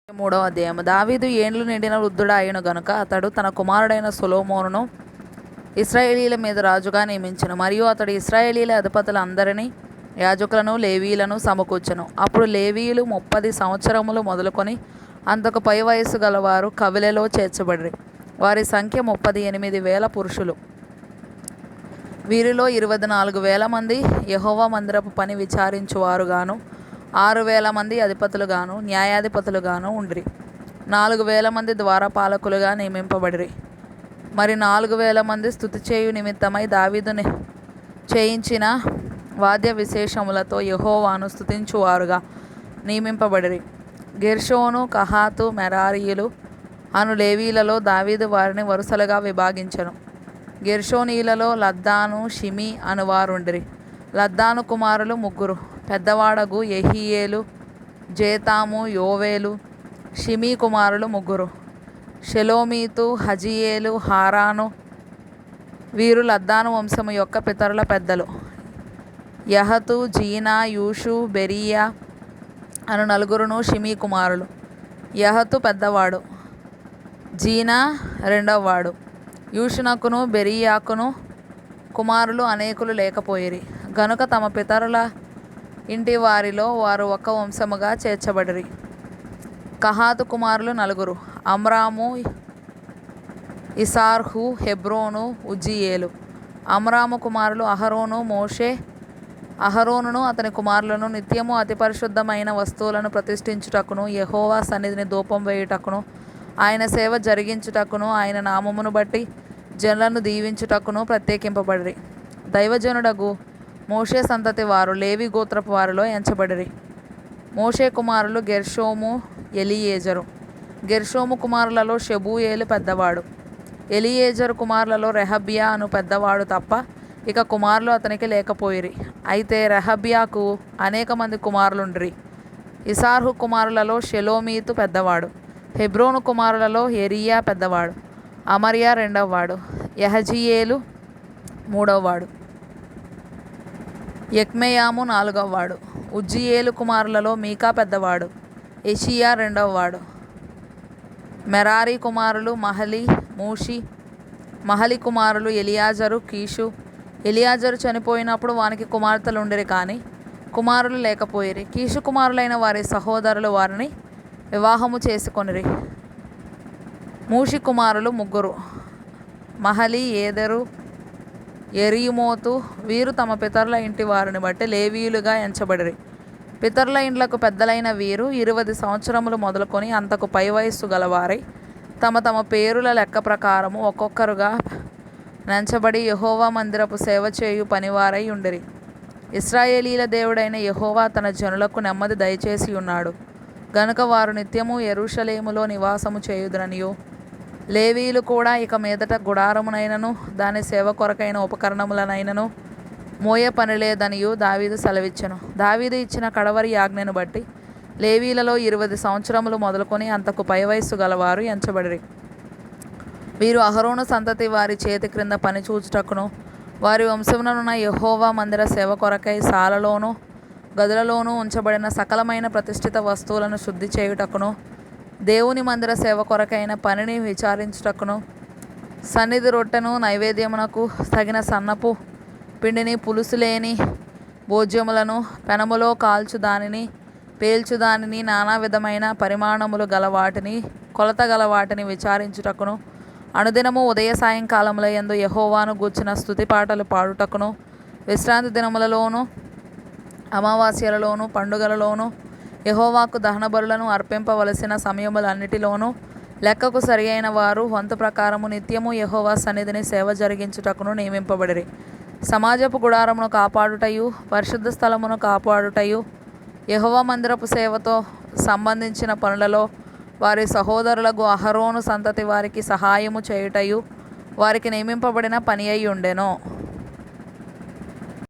మూడవ అధ్యాయము. దావీదు ఏండ్లు నిండిన వృద్ధుడాయెను గనుక అతడు తన కుమారుడైన సొలొమోనును ఇశ్రాయేలీయుల మీద రాజుగా నియమించెను. మరియు అతడు ఇశ్రాయేలీయుల అధిపతులందరినీ, యాజకులను, లేవీయులను సమకూర్చెను. అప్పుడు లేవీయులు 30 సంవత్సరములు మొదలుకొని అంతకు పై వయస్సు గలవారు కవిలలో చేర్చబడిరి. వారి సంఖ్య 38,000 పురుషులు. వీరిలో 24,000 మంది యెహోవా మందిరపు పని విచారించువారుగాను, 6,000 మంది అధిపతులుగాను, న్యాయాధిపతులుగాను ఉండిరి. 4,000 మంది ద్వారపాలకులుగా నియమింపబడిరి. మరి 4,000 మంది స్తుతి చేయు నిమిత్తమై దావీదు చేయించిన వాద్య విశేషములతో యెహోవాను స్తుతించువారుగా నియమింపబడిరి. గెర్షోను, కహాతు, మెరారీయులు అను లేవీయులలో దావీదు వారిని వరుసలుగా విభాగించెను. గెర్షోనీయులలో లద్దాను, షిమీ అనువారుండిరి. లద్దాను కుమారులు 3: పెద్దవాడగు యెహీయేలు, జేతాము, యోవేలు. షిమీ కుమారులు 3: షెలోమీతు, హజీయేలు, హారాను. వీరు లద్దాను వంశము యొక్క పితరుల పెద్దలు. యహతు, జీనా, యూషు, బెరీయా అను 4 షిమీ కుమారులు. యహతు పెద్దవాడు, జీనా రెండవవాడు. యూషునకును బెరీయాకును కుమారులు అనేకులు లేకపోయిరి గనుక తమ పితరుల ఇంటి వారిలో వారు ఒక వంశముగా చేర్చబడిరి. కహాతు కుమారులు 4: అమ్రాము, ఇసార్హు, హెబ్రోను, ఉజ్జీయేలు. అమ్రాము కుమారులు అహరోను, మోషే. అహరోనును అతని కుమారులను నిత్యము అతి పరిశుద్ధమైన వస్తువులను ప్రతిష్ఠించుటకును, యెహోవా సన్నిధిని ధూపం వేయుటకును, ఆయన సేవ జరిగించుటకును, ఆయన నామమును బట్టి జనులను దీవించుటకును ప్రత్యేకింపబడిరి. దైవజనుడగు మోషే సంతతి వారు లేవి గోత్రపు వారిలో ఎంచబడిరి. మోషే కుమారులు గెర్షోము, ఎలీయేజరు. గెర్షోము కుమారులలో షెబూయేలు పెద్దవాడు. ఎలీయేజరు కుమారులలో రెహబ్యా అను పెద్దవాడు తప్ప ఇక కుమారులు అతనికి లేకపోయిరి. అయితే రెహబ్యాకు అనేక మంది కుమారులుండిరి. ఇసార్హు కుమారులలో షెలోమీతు పెద్దవాడు. హెబ్రోను కుమారులలో యెరీయా పెద్దవాడు. అమర్యా రెండవవాడు. యహజీయేలు మూడవవాడు. యెక్మెయాము నాలుగవవాడు. ఉజ్జీయేలు కుమారులలో మీకా పెద్దవాడు. యెషీయా రెండవవాడు. మెరారీ కుమారులు మహలి, మూషి. మహలి కుమారులు ఎలియాజరు, కీషు. ఎలియాజరు చనిపోయినప్పుడు వానికి కుమార్తెలుండిరి కానీ కుమారులు లేకపోయిరి. కీషు కుమారులైన వారి సహోదరులు వారిని వివాహము చేసుకొనిరి. మూషి కుమారులు 3: మహలి, ఏదెరు, యెరీమోతు. వీరు తమ పితరుల ఇంటి వారిని బట్టి లేవీయులుగా ఎంచబడిరి. పితరుల ఇండ్లకు పెద్దలైన వీరు 20 సంవత్సరములు మొదలుకొని అంతకు పై వయస్సు గలవారై తమ తమ పేరుల లెక్క ప్రకారము ఒక్కొక్కరుగా నెంచబడి యెహోవా మందిరపు సేవ చేయు పనివారై ఉండిరి. ఇశ్రాయేలీల దేవుడైన యెహోవా తన జనులకు నెమ్మది దయచేసి ఉన్నాడు గనుక వారు నిత్యము యెరూషలేములో నివాసము చేయుదురనియు, లేవీయులు కూడా ఇక మీదట గుడారమునైనను దాని సేవ కొరకైన ఉపకరణములనైనను మోయ పనిలేదనియు దావీదు సెలవిచ్చెను. దావీదు ఇచ్చిన కడవరి ఆజ్ఞను బట్టి లేవీయులలో 20 సంవత్సరములు మొదలుకొని అంతకు పై వయస్సు గలవారు ఎంచబడిరి. వీరు అహరోను సంతతి వారి చేతి క్రింద పని చూచుటకును, వారి వంశముననున్న యెహోవా మందిర సేవ కొరకై సాలలోను గదులలోనూ ఉంచబడిన సకలమైన ప్రతిష్ఠిత వస్తువులను శుద్ధి చేయుటకును, దేవుని మందిర సేవ కొరకైన పనిని విచారించుటకును, సన్నిధి రొట్టెను, నైవేద్యమునకు తగిన సన్నపు పిండిని, పులుసు లేని భోజ్యములను, పెనములో కాల్చు దానిని, పేల్చు దానిని, నానా విధమైన పరిమాణములు గల వాటిని, కొలత గల వాటిని విచారించుటకును, అనుదినము ఉదయ సాయంకాలముల యందు యెహోవాను గూర్చిన స్తుతి పాటలు పాడుటకును, విశ్రాంతి దినములలోను అమావాస్యలలోను పండుగలలోను యెహోవాకు దహన బలులను అర్పింపవలసిన సమయములన్నిటిలోనూ లెక్కకు సరి అయిన వారు వంతు ప్రకారము నిత్యము యెహోవా సన్నిధిని సేవ జరిగించుటకును నియమింపబడిరి. సమాజపు గుడారమును కాపాడుటయు, పరిశుద్ధ స్థలమును కాపాడుటయు, యెహోవా మందిరపు సేవతో సంబంధించిన పనులలో వారి సహోదరులకు అహరోను సంతతి వారికి సహాయము చేయుటయు వారికి నియమింపబడిన పని అయి ఉండెను.